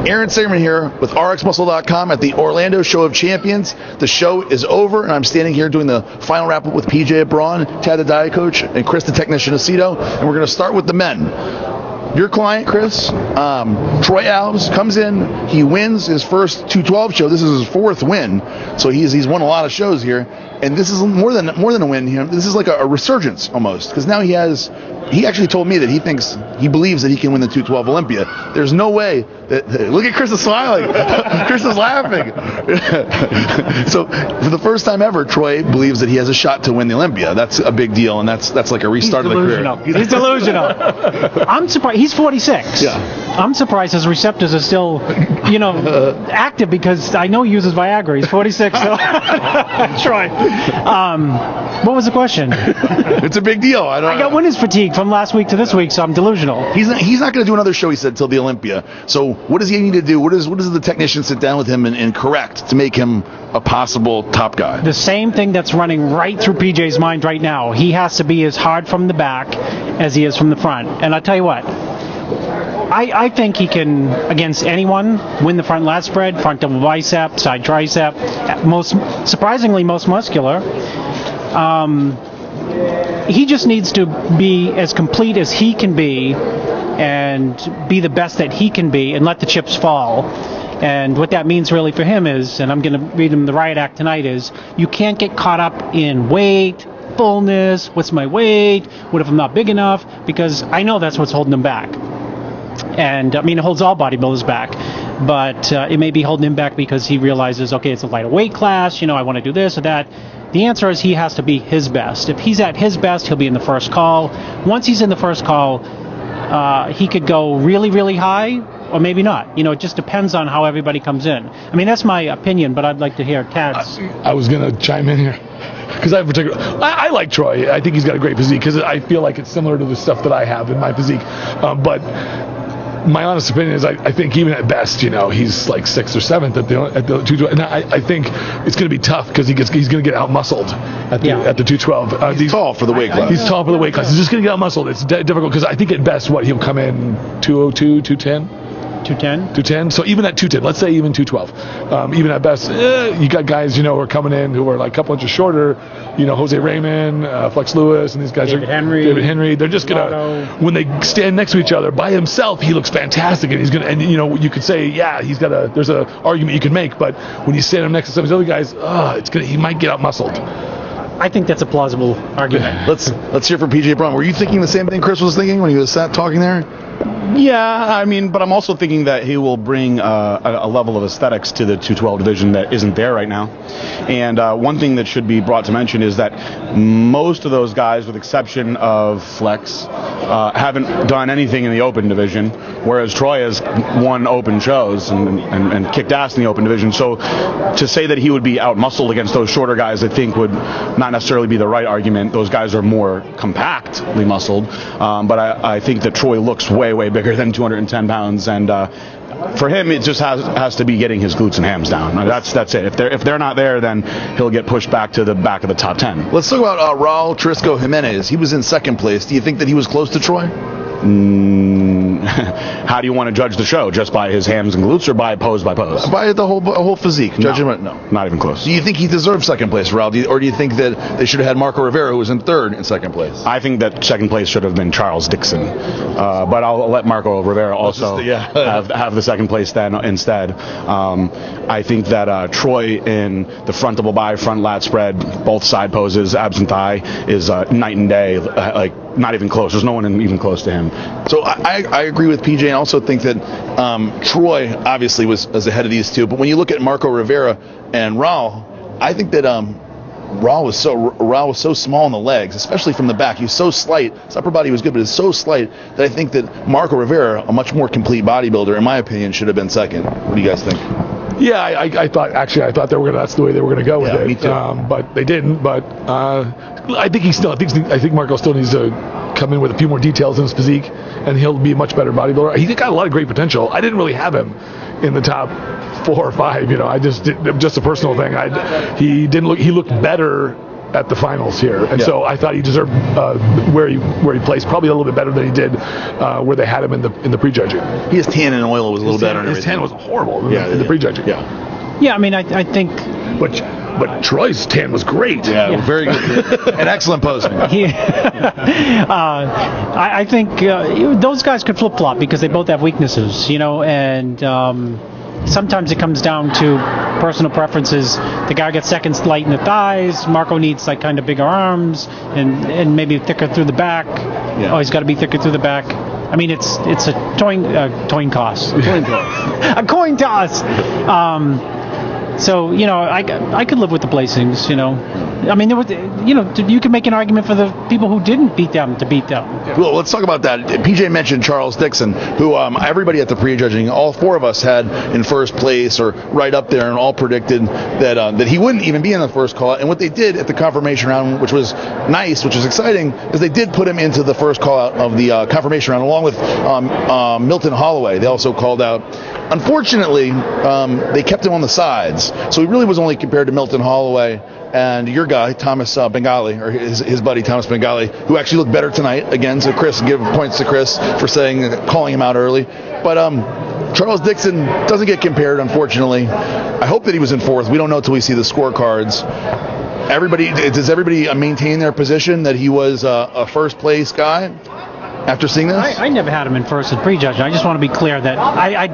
Aaron Sagerman here with RxMuscle.com at the Orlando Show of Champions. The show is over, and I'm standing here doing the final wrap-up with PJ at Braun, Tad the diet coach, and Chris the technician Aceto, and we're going to start with the men. Your client, Chris, Troy Alves, comes in. He wins his first 212 show. This is his fourth win, so he's won a lot of shows here. And this is more than a win here. This is like a resurgence almost, because now he actually told me that he believes that he can win the 212 Olympia. There's no way that, look at Chris is smiling. Chris is laughing. So for the first time ever, Troy believes that he has a shot to win the Olympia. That's a big deal, and that's like a restart of the career. He's delusional. I'm surprised. He's 46. Yeah. I'm surprised his receptors are still, active, because I know he uses Viagra. He's 46, so Troy. What was the question? It's a big deal. I got winner's fatigue from last week to this week, so I'm delusional. He's not going to do another show, he said, till the Olympia. So what does he need to do? What does the technician sit down with him and correct to make him a possible top guy? The same thing that's running right through PJ's mind right now. He has to be as hard from the back as he is from the front. And I'll tell you what, I think he can, against anyone, win the front lat spread, front double bicep, side tricep, surprisingly most muscular. He just needs to be as complete as he can be and be the best that he can be and let the chips fall. And what that means really for him is, and I'm going to read him the riot act tonight, is you can't get caught up in weight, fullness, what's my weight, what if I'm not big enough, because I know that's what's holding him back. And, it holds all bodybuilders back. But it may be holding him back because he realizes, okay, it's a lighter weight class, I want to do this or that. The answer is he has to be his best. If he's at his best, he'll be in the first call. Once he's in the first call, he could go really, really high, or maybe not. It just depends on how everybody comes in. That's my opinion, but I'd like to hear Tad's. I was going to chime in here. Because I like Troy. I think he's got a great physique, because I feel like it's similar to the stuff that I have in my physique. But my honest opinion is I think even at best, he's like 6th or 7th at the 212. And I think it's going to be tough, because he's going to get out-muscled at the 212. He's tall for the weight class. He's tall for the weight class. He's just going to get out-muscled. It's difficult, because I think at best, he'll come in 202, 210? 210. So even at 210, let's say even 212, even at best, you got guys, who are coming in who are like a couple inches shorter, Jose Raymond, Flex Lewis, and these guys David Henry. They're just going to, when they stand next to each other, by himself, he looks fantastic, and he's going to, and you could say, yeah, there's an argument you can make, but when you stand him next to some of these other guys, he might get out muscled. I think that's a plausible argument. Let's hear from PJ Braun. Were you thinking the same thing Chris was thinking when he was talking there? Yeah, but I'm also thinking that he will bring a level of aesthetics to the 212 division that isn't there right now. And one thing that should be brought to mention is that most of those guys, with exception of Flex, haven't done anything in the open division, whereas Troy has won open shows and kicked ass in the open division. So to say that he would be out-muscled against those shorter guys, I think would not necessarily be the right argument. Those guys are more compactly muscled, but I think that Troy looks way bigger than 210 pounds, and for him it just has to be getting his glutes and hams down. That's it. If they're not there, then he'll get pushed back to the back of the top 10. Let's talk about Raul Trisco Jimenez. He was in second place. Do you think that he was close to Troy? How do you want to judge the show? Just by his hams and glutes, or by pose by pose? By the whole physique. Judgment? No, not even close. Do you think he deserved second place, Raul? Or do you think that they should have had Marco Rivera, who was in third, in second place? I think that second place should have been Charles Dixon, but I'll let Marco Rivera also have the second place then instead. I think that Troy in the front double bi, front lat spread, both side poses, abs and thigh, is night and day. Not even close. There's no one even close to him. So I agree with PJ, and also think that Troy obviously was ahead of these two. But when you look at Marco Rivera and Raul, I think that Raul was so small in the legs, especially from the back. He was so slight. His upper body was good, but it's so slight that I think that Marco Rivera, a much more complete bodybuilder, in my opinion, should have been second. What do you guys think? Yeah, I thought that's the way they were going to go with it. Me too. But they didn't. But I think Marco still needs to come in with a few more details in his physique, and he'll be a much better bodybuilder. He got a lot of great potential. I didn't really have him in the top 4 or 5. I just a personal thing. He looked better at the finals here, and Yeah. so I thought he deserved where he placed, probably a little bit better than he did where they had him in the prejudging. His tan and oil was a little better. His tan was horrible in the prejudging. Yeah. Yeah, I mean, I think But Troy's tan was great. Yeah, very good. And excellent posing. I think those guys could flip-flop because they both have weaknesses, and sometimes it comes down to personal preferences. The guy gets seconds light in the thighs. Marco needs like kind of bigger arms and maybe thicker through the back. Yeah. Oh, he's got to be thicker through the back. I mean, it's a coin toss. A coin toss. So, I could live with the placings, I mean, there was, you could make an argument for the people who didn't beat them to beat them. Well, let's talk about that. PJ mentioned Charles Dixon, who everybody at the prejudging, all four of us had in first place or right up there, and all predicted that he wouldn't even be in the first call. And what they did at the confirmation round, which was nice, which was exciting, is they did put him into the first call out of the confirmation round, along with Milton Holloway. They also called out. Unfortunately, they kept him on the sides, so he really was only compared to Milton Holloway and your guy, Thomas Bengali, or his buddy Thomas Bengali, who actually looked better tonight again. So Chris, give points to Chris for calling him out early. But Charles Dixon doesn't get compared, unfortunately. I hope that he was in fourth. We don't know until we see the scorecards. Does everybody maintain their position that he was a first place guy? After seeing this? I never had him in first at prejudging. I just want to be clear that I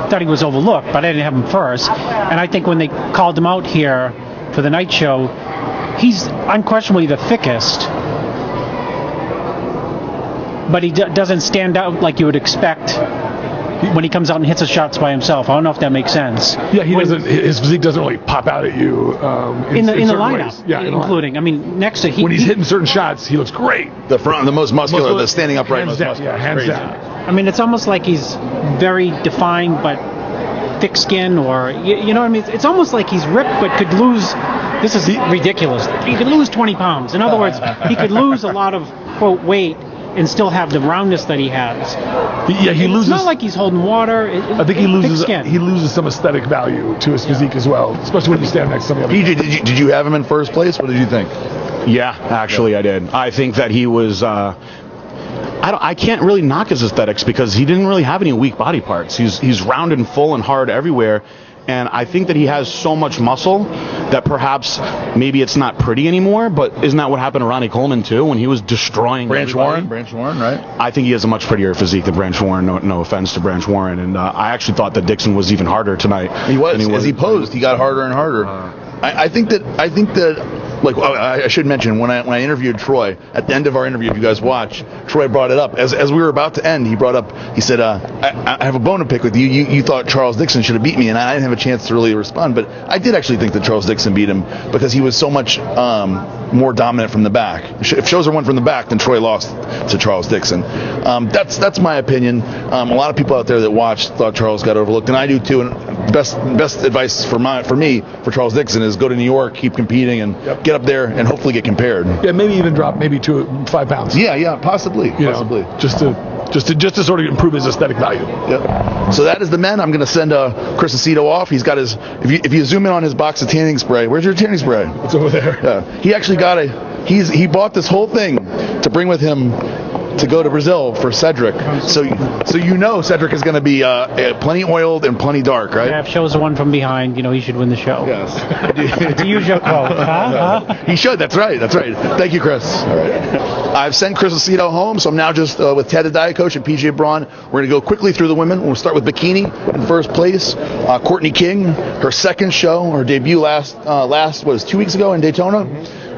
thought he was overlooked, but I didn't have him first. And I think when they called him out here for the night show, he's unquestionably the thickest. But he doesn't stand out like you would expect when he comes out and hits his shots by himself. I don't know if that makes sense. Yeah, his physique doesn't really pop out at you in the lineup. Ways. Yeah, including. I mean, next to when he's hitting certain shots, he looks great. The most muscular, the standing upright, most muscular. Yeah, hands down. I mean, it's almost like he's very defined, but thick skin, or you know what I mean? It's almost like he's ripped, but could lose. This is ridiculous. He could lose 20 pounds. In other words, he could lose a lot of quote weight and still have the roundness that he has. Yeah, he loses. It's not like he's holding water. I think he loses some aesthetic value to his physique as well, especially when you stand next to some of the other. PJ, did you have him in first place? What did you think? Yeah, actually, I did. I think that he was. I can't really knock his aesthetics because he didn't really have any weak body parts. He's round and full and hard everywhere. And I think that he has so much muscle that perhaps maybe it's not pretty anymore, but isn't that what happened to Ronnie Coleman too when he was destroying Branch Warren, right? I think he has a much prettier physique than Branch Warren. No offense to Branch Warren. And I actually thought that Dixon was even harder tonight. He was. As he posed, he got harder and harder. I think that like I should mention when I interviewed Troy at the end of our interview, if you guys watch, Troy brought it up as we were about to end. He said, I have a bone to pick with you. You thought Charles Dixon should have beat me, and I didn't have a chance to really respond, but I did actually think that Charles Dixon beat him because he was so much more dominant from the back. If Shozer won from the back, then Troy lost to Charles Dixon. That's my opinion. A lot of people out there that watched thought Charles got overlooked, and I do too. And best advice for me for Charles Dixon is go to New York, keep competing, and get up there and hopefully get compared. Yeah, maybe even drop 5 pounds. Yeah, possibly. Just to sort of improve his aesthetic value. Yep. So that is the men. I'm going to send Chris Aceto off. He's got his. If you zoom in on his box of tanning spray, where's your tanning spray? It's over there. Yeah. He actually got he bought this whole thing to bring with him to go to Brazil for Cedric. So Cedric is going to be plenty oiled and plenty dark, right? Yeah, if shows the one from behind, he should win the show. Yes. To use your quote. He should. That's right. Thank you, Chris. All right. I've sent Chris Aceto home, so I'm now just with Ted, the diet coach, and PJ Braun. We're going to go quickly through the women. We'll start with Bikini in first place. Courtney King, her second show, her debut last was 2 weeks ago in Daytona.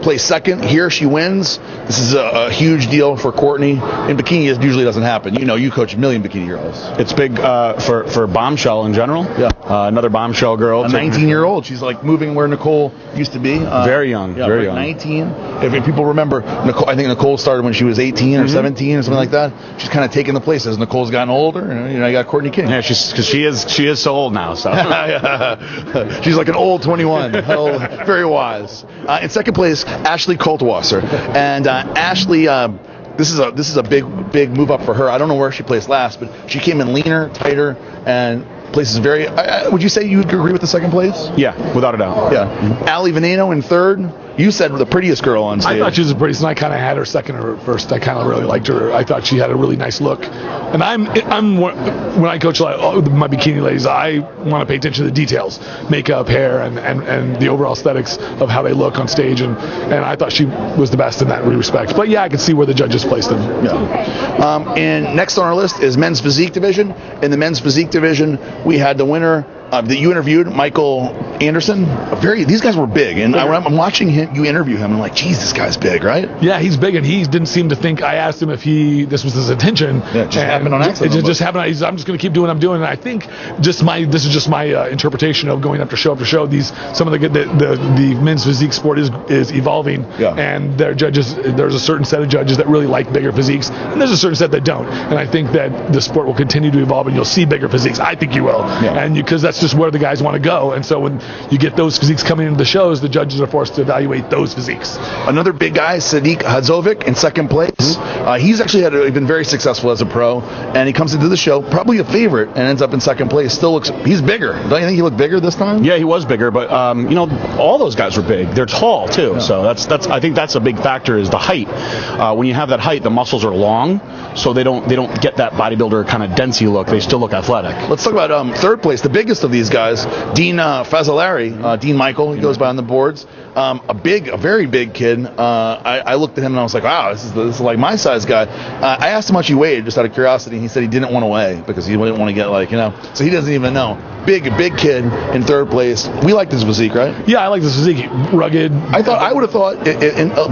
Placed second. Here she wins. This is a huge deal for Courtney. In bikini, it usually doesn't happen. You coach a million bikini girls. It's big for bombshell in general. Yeah. Another bombshell girl. A 19-year-old. She's like moving where Nicole used to be. Very young. Yeah, very young. 19. If people remember, Nicole, I think Nicole started when she was 18 or 17 or something like that. She's kind of taken the place as Nicole's gotten older. You got Courtney King. Yeah, because she is so old now. So she's like an old 21. Very wise. In second place, Ashley Coltwasser, and Ashley. This is a big move up for her. I don't know where she placed last, but she came in leaner, tighter, and places very. Would you say you agree with the second place? Yeah, without a doubt. Yeah. Ali Veneno in third. you said the prettiest girl on stage. I thought she was the prettiest, and I kind of had her second or first. I kind of really liked her. I thought she had a really nice look. And when I coach my bikini ladies, I want to pay attention to the details, makeup, hair, and the overall aesthetics of how they look on stage. And I thought she was the best in that respect. But yeah, I could see where the judges placed them. Yeah. And next on our list is men's physique division. In the men's physique division, we had the winner that you interviewed, Michael Anderson. These guys were big, and I'm watching you interview him. I'm like, geez, this guy's big, right? Yeah, he's big, and he didn't seem to think. I asked him if this was his intention. Yeah, it just happened on accident. It just happened. I'm just going to keep doing what I'm doing. And I think this is just my interpretation of going after show after show. Some of the men's physique sport is evolving, and there's a certain set of judges that really like bigger physiques, and there's a certain set that don't. And I think that the sport will continue to evolve, and you'll see bigger physiques. I think you will, and because that's just where the guys want to go. And so when you get those physiques coming into the shows, the judges are forced to evaluate those physiques. Another big guy, Sadiq Hadzovic, in second place. He's actually been very successful as a pro, and he comes into the show probably a favorite and ends up in second place. He's bigger. Don't you think he looked bigger this time? Yeah, he was bigger, but all those guys were big. They're tall too, so that's I think that's a big factor is the height. When you have that height, the muscles are long, so they don't get that bodybuilder kind of densey look. They still look athletic. Let's talk about third place, the biggest of these guys, Dean Fazzolari, Dean Michael. He goes by on the boards. A very big kid. I looked at him and I was like, wow, this is like my size guy. I asked him how much he weighed, just out of curiosity, and he said he didn't want to weigh because he didn't want to get so he doesn't even know. Big kid in third place. We like this physique, right? Yeah, I like this physique. Rugged. I would have thought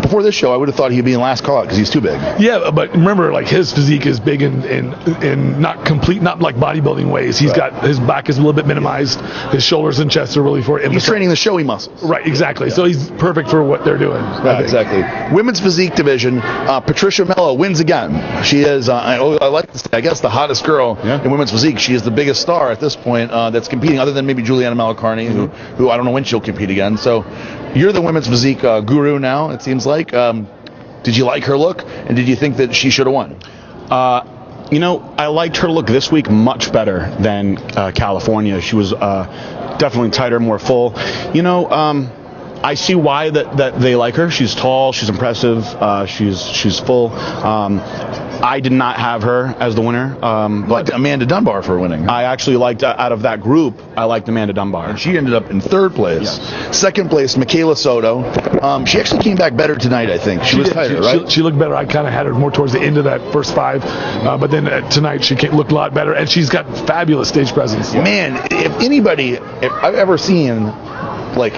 before this show, I would have thought he'd be in last call out because he's too big. Yeah, but remember, like his physique is big in not like bodybuilding ways. He's got his back is a little bit minimized. His shoulders and chest are really for him. He's training the showy muscles. Right, exactly. Yeah. So he's perfect for what they're doing. Exactly. Women's physique division, Patricia Mello wins again. She is, I like to say, I guess the hottest girl in women's physique. She is the biggest star at this point that's competing, other than maybe Juliana Malacarni, who I don't know when she'll compete again. So you're the women's physique guru now, it seems like. Did you like her look, and did you think that she should have won? I liked her look this week much better than California. She was definitely tighter, more full. I see why that they like her. She's tall, she's impressive, she's full. I did not have her as the winner, but Amanda Dunbar for winning. I actually liked out of that group. I liked Amanda Dunbar, and she ended up in third place. Yes. Second place, Michaela Soto. She actually came back better tonight. I think she was tighter, right? She looked better. I kind of had her more towards the end of that first five, but then tonight she looked a lot better, and she's got fabulous stage presence. Man, if I've ever seen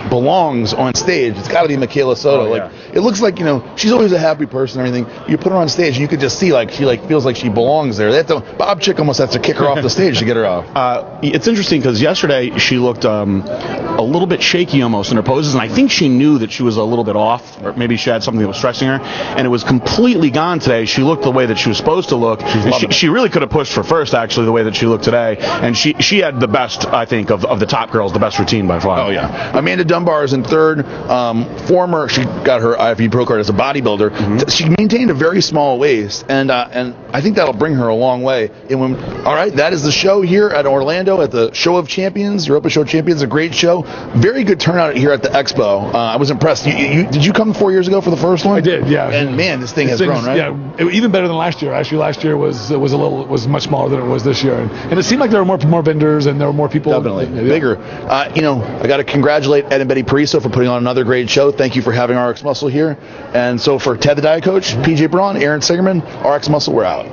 belongs on stage, it's got to be Michaela Soto. It looks like she's always a happy person and everything. You put her on stage and you could just see she feels like she belongs there. Bob Chick almost has to kick her off the stage to get her off. It's interesting because yesterday she looked a little bit shaky almost in her poses, and I think she knew that she was a little bit off, or maybe she had something that was stressing her, and it was completely gone today. She looked the way that she was supposed to look. She really could have pushed for first, actually, the way that she looked today, and she had the best, I think, of the top girls, the best routine by far. Oh yeah. Amanda Dunbar is in third. She got her IFBB Pro card as a bodybuilder. Mm-hmm. She maintained a very small waist, and I think that'll bring her a long way. All right, that is the show here at Orlando at the Show of Champions, Europa Show of Champions. A great show. Very good turnout here at the Expo. I was impressed. Did you come 4 years ago for the first one? I did, yeah. And man, this thing has grown, right? Yeah, even better than last year. Actually, last year was much smaller than it was this year, and it seemed like there were more vendors and there were more people. Definitely bigger. I got to congratulate Ed and Betty Pariso for putting on another great show. Thank you for having RX Muscle here. And so for Ted the Diet Coach, PJ Braun, Aaron Singerman, RX Muscle, we're out.